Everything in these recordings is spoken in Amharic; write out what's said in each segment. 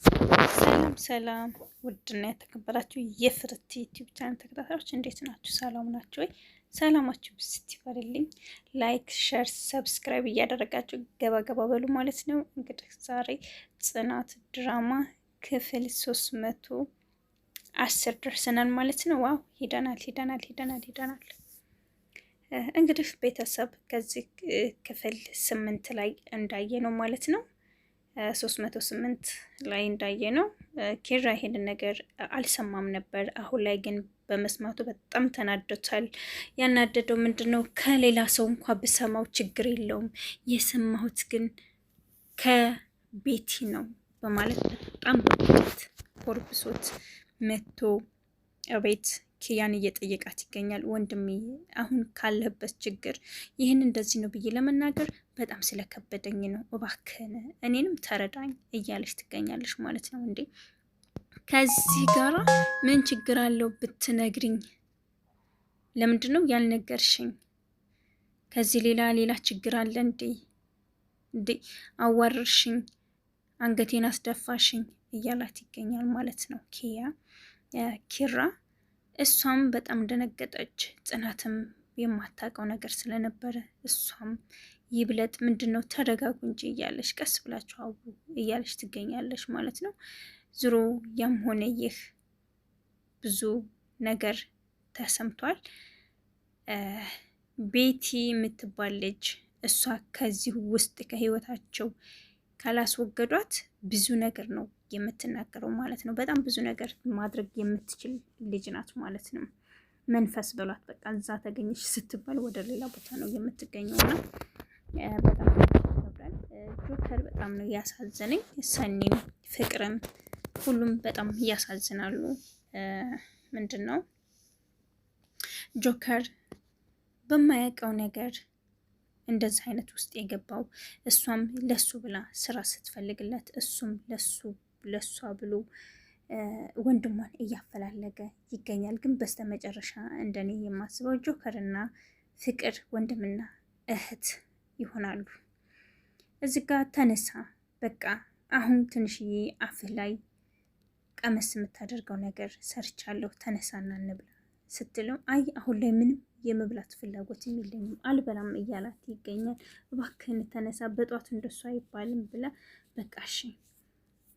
ሰላም ሰላም፣ ውድና የተከበራችሁ የፍርት ዩቲዩብ ቻናል ተከታታዮች እንዴት ናችሁ? ሰላም ናችሁ ወይ? ሰላማችሁ ብስት ይበልልኝ። ላይክ፣ ሸር፣ ሰብስክራይብ እያደረጋችሁ ገባ ገባ በሉ ማለት ነው። እንግዲህ ዛሬ ጽናት ድራማ ክፍል 310 ደርሰናል ማለት ነው። ዋው ሄደናል። እንግዲህ ቤተሰብ ከዚህ ክፍል 8 ላይ እንዳየ ነው ማለት ነው 308 ላይ እንዳየ ነው ኪራ ይሄንን ነገር አልሰማም ነበር። አሁን ላይ ግን በመስማቱ በጣም ተናዶታል። ያናደደው ምንድነው? ከሌላ ሰው እንኳ ብሰማው ችግር የለውም የሰማሁት ግን ከቤቲ ነው በማለት በጣም በቁጣት ኮርብሶት መቶ ቤት ኪያን እየጠየቃት ይገኛል። ወንድሜ አሁን ካለበት ችግር ይህን እንደዚህ ነው ብዬ ለመናገር በጣም ስለከበደኝ ነው፣ እባክህን እኔንም ተረዳኝ እያለች ትገኛለች ማለት ነው። እንዴ ከዚህ ጋራ ምን ችግር አለው ብትነግሪኝ? ለምንድን ነው ያልነገርሽኝ? ከዚህ ሌላ ችግር አለ እንዴ? አዋርሽኝ፣ አንገቴን አስደፋሽኝ እያላት ይገኛል ማለት ነው ኪራ። እሷም በጣም ደነገጠች። ጽናትም የማታውቀው ነገር ስለነበረ እሷም ይብለጥ ምንድነው ተረጋጉ እንጂ እያለች ቀስ ብላችሁ አውሩ እያለች ትገኛለች ማለት ነው። ዝሮ ያም ሆነ ይህ ብዙ ነገር ተሰምቷል። ቤቲ የምትባል ልጅ እሷ ከዚህ ውስጥ ከህይወታቸው ካላስወገዷት ብዙ ነገር ነው የምትናገረው ማለት ነው። በጣም ብዙ ነገር ማድረግ የምትችል ልጅ ናት ማለት ነው። መንፈስ በሏት በቃ። እዛ ተገኘች ስትባል ወደ ሌላ ቦታ ነው የምትገኘው እና በጣም ይከብራል። ጆከር በጣም ነው ያሳዘነኝ። ሰኒም ፍቅርም ሁሉም በጣም እያሳዝናሉ። ምንድን ነው ጆከር በማያውቀው ነገር እንደዚህ አይነት ውስጥ የገባው? እሷም ለሱ ብላ ስራ ስትፈልግለት እሱም ለሷ ብሎ ወንድሟን እያፈላለገ ይገኛል። ግን በስተመጨረሻ እንደኔ የማስበው ጆከርና ፍቅር ወንድምና እህት ይሆናሉ። እዚህ ጋር ተነሳ በቃ አሁን ትንሽዬ አፍህ ላይ ቀመስ የምታደርገው ነገር ሰርቻለሁ ተነሳና እንብላ ስትለው አይ አሁን ላይ ምንም የመብላት ፍላጎት የለኝም አልበላም እያላት ይገኛል። እባክህን ተነሳ በጧት እንደሱ አይባልም ብላ በቃ እሺ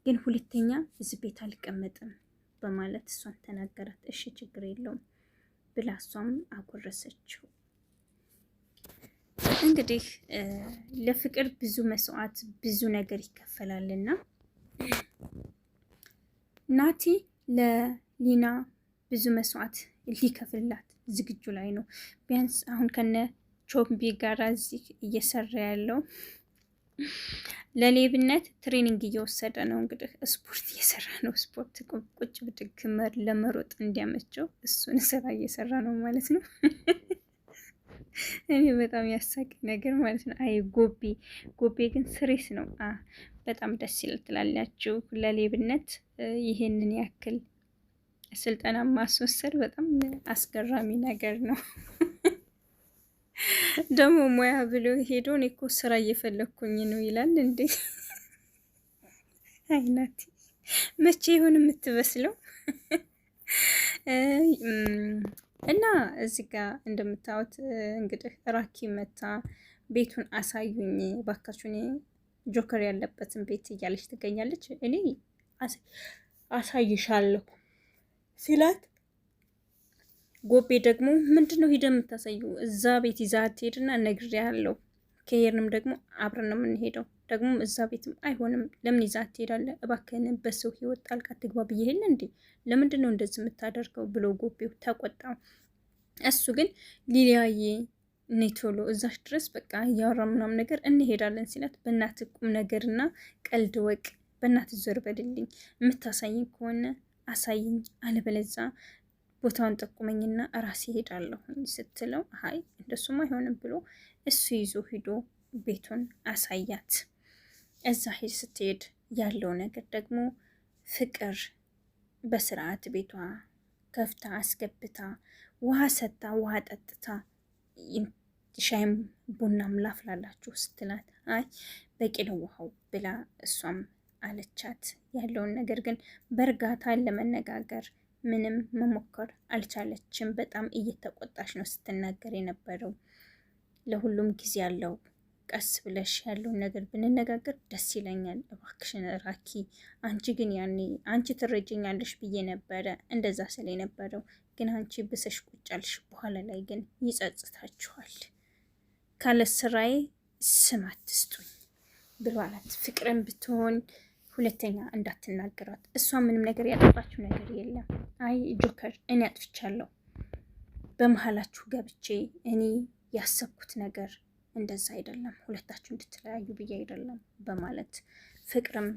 ግን ሁለተኛ እዚህ ቤት አልቀመጥም በማለት እሷን ተናገራት። እሺ ችግር የለውም ብላ እሷም አጎረሰችው። እንግዲህ ለፍቅር ብዙ መስዋዕት ብዙ ነገር ይከፈላልና ናቲ ለሊና ብዙ መስዋዕት ሊከፍልላት ዝግጁ ላይ ነው። ቢያንስ አሁን ከነ ቾምቢ ጋር እዚህ እየሰራ ያለው ለሌብነት ትሬኒንግ እየወሰደ ነው። እንግዲህ ስፖርት እየሰራ ነው። ስፖርት ቁጭ ብድግ ለመሮጥ እንዲያመቸው እሱን ስራ እየሰራ ነው ማለት ነው። እኔ በጣም ያሳቂ ነገር ማለት ነው። አይ ጎቤ ግን ስሬስ ነው። በጣም ደስ ይላል ትላላችሁ። ለሌብነት ይሄንን ያክል ስልጠና ማስወሰድ በጣም አስገራሚ ነገር ነው። ደግሞ ሙያ ብሎ ሄዶ እኔ እኮ ስራ እየፈለግኩኝ ነው ይላል እንዴ! አይናት መቼ ይሆን የምትበስለው? እና እዚህ ጋር እንደምታዩት እንግዲህ ራኪ መታ ቤቱን አሳዩኝ ባካችሁኝ ጆከር ያለበትን ቤት እያለች ትገኛለች። እኔ አሳይሻለሁ ሲላት ጎቤ ደግሞ ምንድነው ሂደ የምታሳዩ? እዛ ቤት ይዛ ትሄድና ነግሬያለሁ። ከሄድንም ደግሞ አብረን ነው የምንሄደው። ደግሞ እዛ ቤትም አይሆንም። ለምን ይዛ ትሄዳለህ? እባክህን በሰው ህይወት ጣልቃ ትግባ ብዬህል እንዴ? ለምንድን ነው እንደዚህ የምታደርገው? ብሎ ጎቤው ተቆጣ። እሱ ግን ሊሊያዬ ነይ ቶሎ እዛች ድረስ በቃ እያወራ ምናምን ነገር እንሄዳለን ሲላት፣ በእናት ቁም ነገርና ቀልድ ወቅ፣ በእናት ዞር በልልኝ፣ የምታሳይኝ ከሆነ አሳይኝ፣ አለበለዛ ቦታውን ጠቁመኝና ራሴ ሄዳለሁ ስትለው፣ አይ እንደሱም አይሆንም ብሎ እሱ ይዞ ሂዶ ቤቱን አሳያት። እዛ ሄድ ስትሄድ ያለው ነገር ደግሞ ፍቅር በስርዓት ቤቷ ከፍታ አስገብታ ውሃ ሰታ ውሃ ጠጥታ ሻይም ቡናም ላፍላላችሁ ስትላት፣ አይ በቂ ነው ውሃው ብላ እሷም አለቻት። ያለውን ነገር ግን በእርጋታ ለመነጋገር ምንም መሞከር አልቻለችም። በጣም እየተቆጣች ነው ስትናገር የነበረው። ለሁሉም ጊዜ አለው። ቀስ ብለሽ ያለውን ነገር ብንነጋገር ደስ ይለኛል። እባክሽን ራኪ፣ አንቺ ግን ያኔ አንቺ ትረጅኛለሽ ብዬ ነበረ እንደዛ ስለ የነበረው ግን አንቺ ብሰሽ ቁጫልሽ። በኋላ ላይ ግን ይጸጽታችኋል። ካለ ስራዬ ስም አትስጡኝ ብሎ አላት። ፍቅርን ብትሆን ሁለተኛ እንዳትናገራት። እሷ ምንም ነገር ያጠፋችው ነገር የለም። አይ ጆከር፣ እኔ አጥፍቻለሁ፣ በመሀላችሁ ገብቼ እኔ ያሰብኩት ነገር እንደዛ አይደለም፣ ሁለታችሁ እንድትለያዩ ብዬ አይደለም በማለት ፍቅርም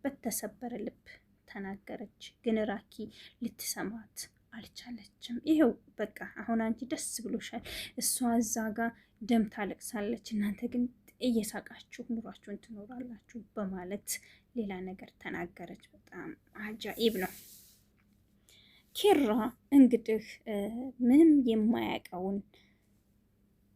በተሰበረ ልብ ተናገረች። ግን ራኪ ልትሰማት አልቻለችም። ይኸው በቃ አሁን አንቺ ደስ ብሎሻል፣ እሷ እዛ ጋር ደም ታለቅሳለች፣ እናንተ ግን እየሳቃችሁ ኑሯችሁን ትኖራላችሁ በማለት ሌላ ነገር ተናገረች። በጣም አጃኢብ ነው። ኪራ እንግዲህ ምንም የማያውቀውን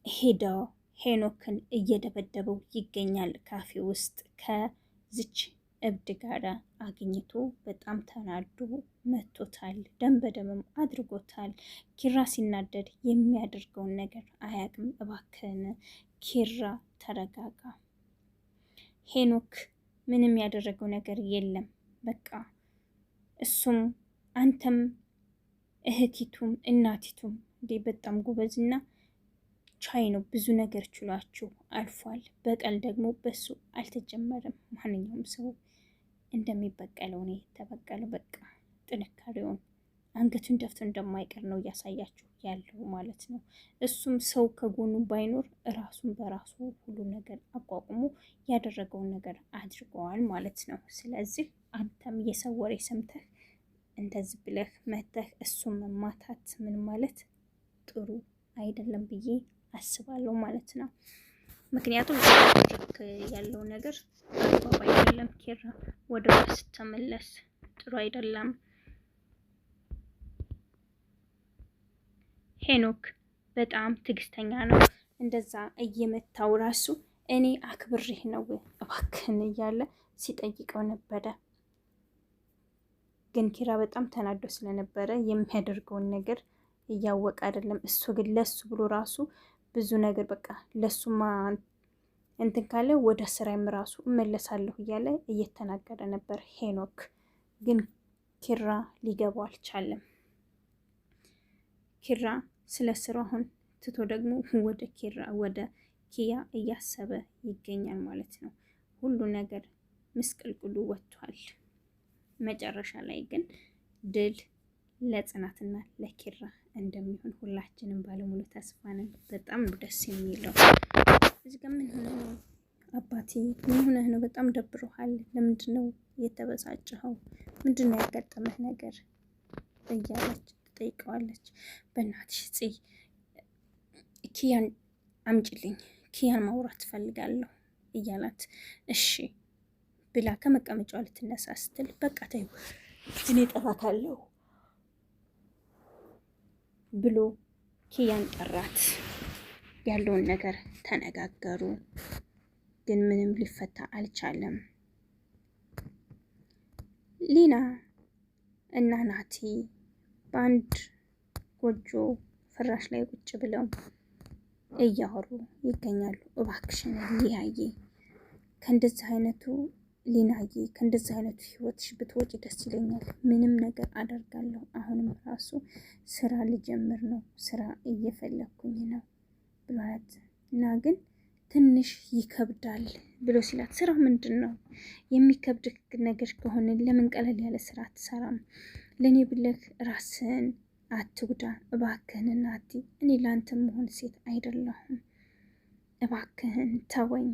ሄደው ሄኖክን እየደበደበው ይገኛል። ካፌ ውስጥ ከዝች እብድ ጋር አግኝቶ በጣም ተናዶ መቶታል። ደም በደምም አድርጎታል። ኪራ ሲናደድ የሚያደርገውን ነገር አያውቅም። እባክህን ኪራ ተረጋጋ። ሄኖክ ምንም ያደረገው ነገር የለም። በቃ እሱም አንተም እህቲቱም እናቲቱም እንዴ በጣም ጎበዝና ቻይ ነው። ብዙ ነገር ችሏችሁ አልፏል። በቀል ደግሞ በሱ አልተጀመረም። ማንኛውም ሰው እንደሚበቀለው ነው የተበቀለው። በቃ ጥንካሬውን አንገቱን ደፍቶ እንደማይቀር ነው እያሳያችሁ ያለው ማለት ነው። እሱም ሰው ከጎኑ ባይኖር ራሱን በራሱ ሁሉ ነገር አቋቁሞ ያደረገውን ነገር አድርገዋል ማለት ነው። ስለዚህ አንተም የሰው ወሬ ሰምተህ እንደዚህ ብለህ መተህ እሱም መማታት ምን ማለት ጥሩ አይደለም ብዬ አስባለሁ ማለት ነው። ምክንያቱም እያደረክ ያለው ነገር አግባብ አይደለም። ኪራ ወደ ራስ ተመለስ፣ ጥሩ አይደለም። ሄኖክ በጣም ትዕግስተኛ ነው። እንደዛ እየመታው ራሱ እኔ አክብሬህ ነው እባክህን እያለ ሲጠይቀው ነበረ። ግን ኪራ በጣም ተናዶ ስለነበረ የሚያደርገውን ነገር እያወቀ አይደለም። እሱ ግን ለሱ ብሎ ራሱ ብዙ ነገር በቃ ለሱማ እንትን ካለ ወደ ስራዬም ራሱ እመለሳለሁ እያለ እየተናገረ ነበር ሄኖክ። ግን ኪራ ሊገባው አልቻለም። ኪራ ስለ ስራው አሁን ትቶ ደግሞ ወደ ኪያ እያሰበ ይገኛል ማለት ነው። ሁሉ ነገር ምስቅልቅሉ ወጥቷል። መጨረሻ ላይ ግን ድል ለጽናትና ለኪራ እንደሚሆን ሁላችንም ባለሙሉ ተስፋ ነን። በጣም ደስ የሚለው እዚህ ጋር ምን ሆነ ነው አባቴ? ምን ሆነህ ነው? በጣም ደብሮሃል። ለምንድን ነው የተበሳጨኸው? ምንድን ነው ያጋጠመህ ነገር እያለች ትጠይቀዋለች። በእናትሽ ጽይ ኪያን አምጪልኝ፣ ኪያን ማውራት ትፈልጋለሁ እያላት እሺ ብላ ከመቀመጫዋ ልትነሳ ስትል በቃ ተይው እኔ ጠራታለሁ ብሎ ኪያን ጠራት። ያለውን ነገር ተነጋገሩ፣ ግን ምንም ሊፈታ አልቻለም። ሊና እና ናቲ በአንድ ጎጆ ፍራሽ ላይ ቁጭ ብለው እያወሩ ይገኛሉ። እባክሽን ሊያዬ ከእንደዚህ አይነቱ ሊናዬ ከእንደዚህ አይነቱ ህይወትሽ ብትወጪ ደስ ይለኛል። ምንም ነገር አደርጋለሁ። አሁንም ራሱ ስራ ልጀምር ነው፣ ስራ እየፈለኩኝ ነው ብሏት እና ግን ትንሽ ይከብዳል ብሎ ሲላት፣ ስራ ምንድን ነው የሚከብድ ነገር ከሆነ ለምን ቀለል ያለ ስራ አትሰራም? ለእኔ ብለህ ራስህን አትጉዳ እባክህን እናቲ፣ እኔ ለአንተ መሆን ሴት አይደለሁም፣ እባክህን ተወኝ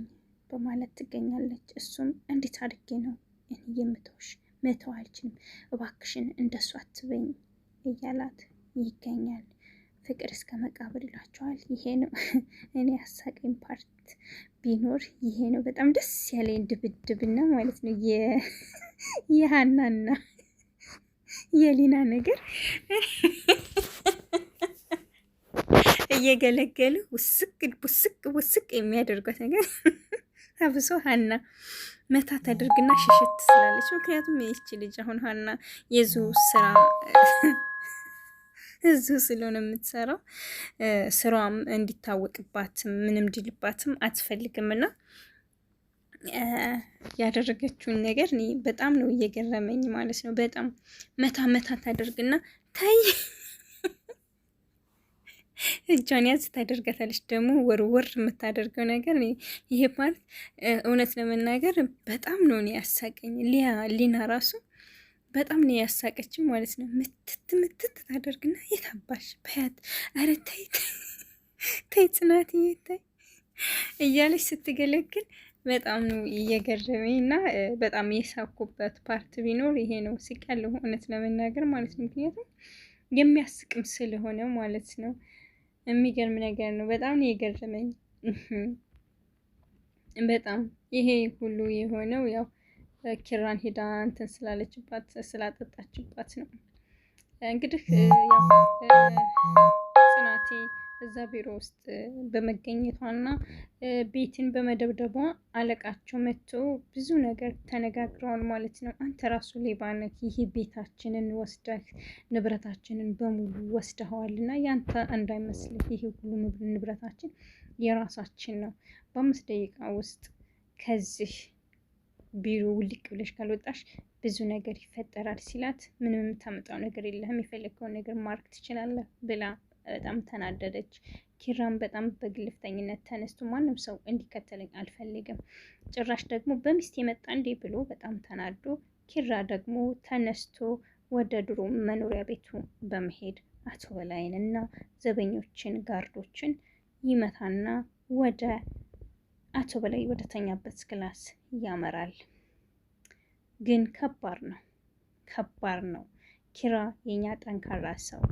በማለት ትገኛለች። እሱም እንዴት አድርጌ ነው እኔ የምተውሽ? መተው አልችልም፣ እባክሽን እንደሱ አትበኝ እያላት ይገኛል። ፍቅር እስከ መቃብር ይላቸዋል። ይሄ ነው እኔ አሳቀኝ ፓርት ቢኖር ይሄ ነው። በጣም ደስ ያለኝ ድብድብና ማለት ነው የሀናና የሊና ነገር እየገለገሉ ውስቅ ውስቅ ውስቅ የሚያደርጓት ነገር አብሶ ሀና መታ ታደርግና ሽሽት ትስላለች። ምክንያቱም ይህች ልጅ አሁን ሀና የዙ ስራ እዙ ስለሆነ የምትሰራው ስራዋም እንዲታወቅባትም ምንም ድልባትም አትፈልግም እና ያደረገችውን ነገር እኔ በጣም ነው እየገረመኝ ማለት ነው። በጣም መታ መታ ታደርግና ታይ እጇን ያዝ ታደርጋታለች። ደግሞ ወርወር የምታደርገው ነገር ይሄ ፓርት እውነት ለመናገር በጣም ነው እኔ ያሳቀኝ። ሊና ራሱ በጣም ነው ያሳቀችው ማለት ነው። ምትት ምትት ታደርግና የታባሽ በያት፣ ኧረ ተይ ተይ ጽናትዬ ተይ እያለች ስትገለግል በጣም ነው እየገረመኝ እና በጣም የሳኩበት ፓርት ቢኖር ይሄ ነው። ስቃለሁ እውነት ለመናገር ማለት ነው። ምክንያቱም የሚያስቅም ስለሆነ ማለት ነው። የሚገርም ነገር ነው። በጣም ነው የገረመኝ። በጣም ይሄ ሁሉ የሆነው ያው ኪራን ሄዳ እንትን ስላለችባት ስላጠጣችባት ነው። እንግዲህ ያው ጽናቴ እዛ ቢሮ ውስጥ በመገኘቷና ቤትን በመደብደቧ አለቃቸው መጥቶ ብዙ ነገር ተነጋግረዋል ማለት ነው። አንተ ራሱ ሌባ ነህ፣ ይህ ቤታችንን ወስደህ ንብረታችንን በሙሉ ወስደኸዋል እና ያንተ እንዳይመስልህ፣ ይህ ሁሉ ንብረታችን የራሳችን ነው። በ5 ደቂቃ ውስጥ ከዚህ ቢሮ ውልቅ ብለሽ ካልወጣሽ ብዙ ነገር ይፈጠራል ሲላት፣ ምንም የምታመጣው ነገር የለህም፣ የፈለግከውን ነገር ማድረግ ትችላለህ ብላ በጣም ተናደደች። ኪራም በጣም በግልፍተኝነት ተነስቶ ማንም ሰው እንዲከተለኝ አልፈልግም፣ ጭራሽ ደግሞ በሚስት የመጣ እንዴ ብሎ በጣም ተናዶ፣ ኪራ ደግሞ ተነስቶ ወደ ድሮ መኖሪያ ቤቱ በመሄድ አቶ በላይን እና ዘበኞችን ጋርዶችን ይመታና ወደ አቶ በላይ ወደ ተኛበት ክላስ ያመራል። ግን ከባድ ነው ኪራ የኛ ጠንካራ ሰው